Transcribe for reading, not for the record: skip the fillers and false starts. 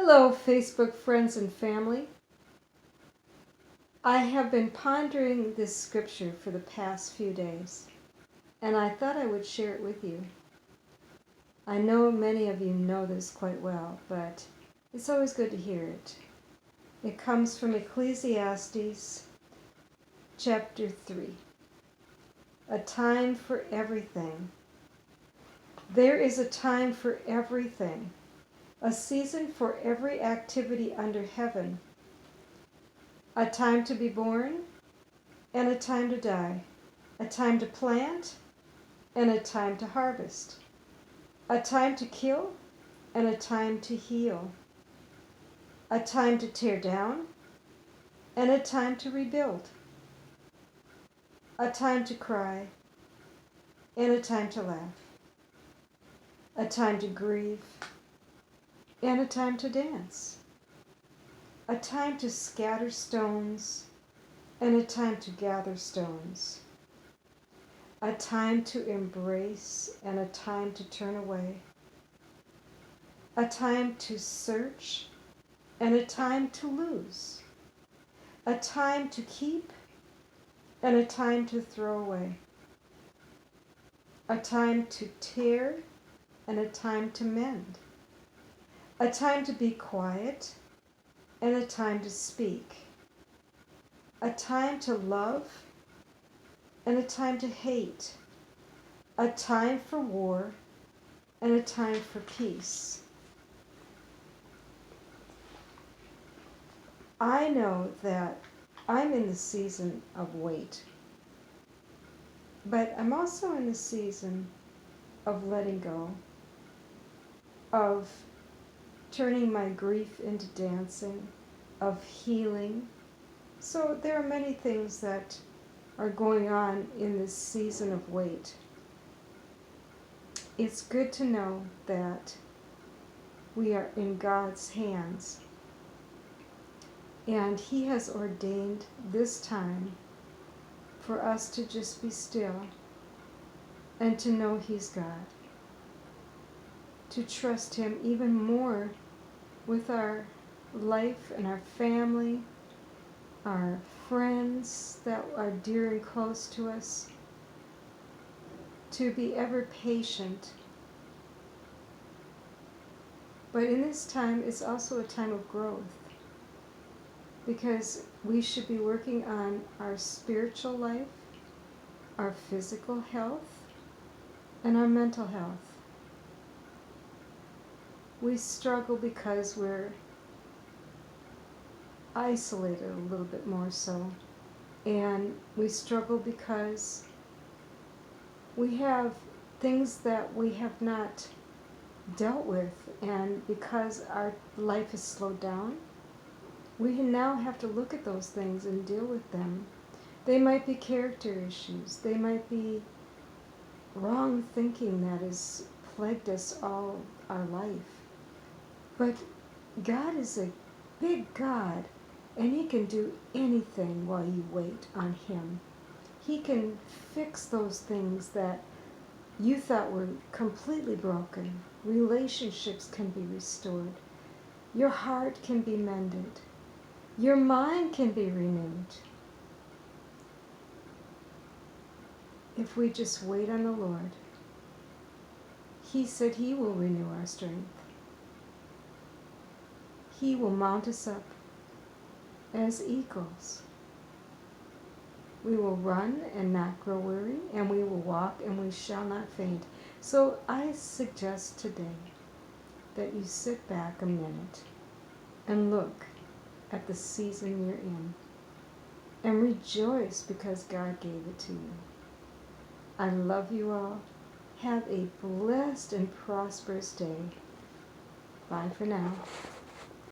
Hello, Facebook friends and family. I have been pondering this scripture for the past few days, and I thought I would share it with you. I know many of you know this quite well, but it's always good to hear it. It comes from Ecclesiastes chapter 3. A time for everything. There is a time for everything, a season for every activity under heaven. A time to be born and a time to die. A time to plant and a time to harvest. A time to kill and a time to heal. A time to tear down and a time to rebuild. A time to cry and a time to laugh. A time to grieve and a time to dance. A time to scatter stones and a time to gather stones. A time to embrace and a time to turn away. A time to search and a time to lose. A time to keep and a time to throw away. A time to tear and a time to mend. A time to be quiet and a time to speak. A time to love and a time to hate. A time for war and a time for peace. I know that I'm in the season of wait, but I'm also in the season of letting go, of turning my grief into dancing, of healing. So there are many things that are going on in this season of wait. It's good to know that we are in God's hands, and He has ordained this time for us to just be still and to know He's God, to trust Him even more with our life and our family, our friends that are dear and close to us, to be ever patient. But in this time, it's also a time of growth, because we should be working on our spiritual life, our physical health, and our mental health. We struggle because we're isolated a little bit more so, and we struggle because we have things that we have not dealt with, and because our life has slowed down, we now have to look at those things and deal with them. They might be character issues. They might be wrong thinking that has plagued us all our life. But God is a big God, and He can do anything while you wait on Him. He can fix those things that you thought were completely broken. Relationships can be restored. Your heart can be mended. Your mind can be renewed. If we just wait on the Lord. He said He will renew our strength. He will mount us up as eagles. We will run and not grow weary, and we will walk and we shall not faint. So I suggest today that you sit back a minute and look at the season you're in and rejoice because God gave it to you. I love you all. Have a blessed and prosperous day. Bye for now.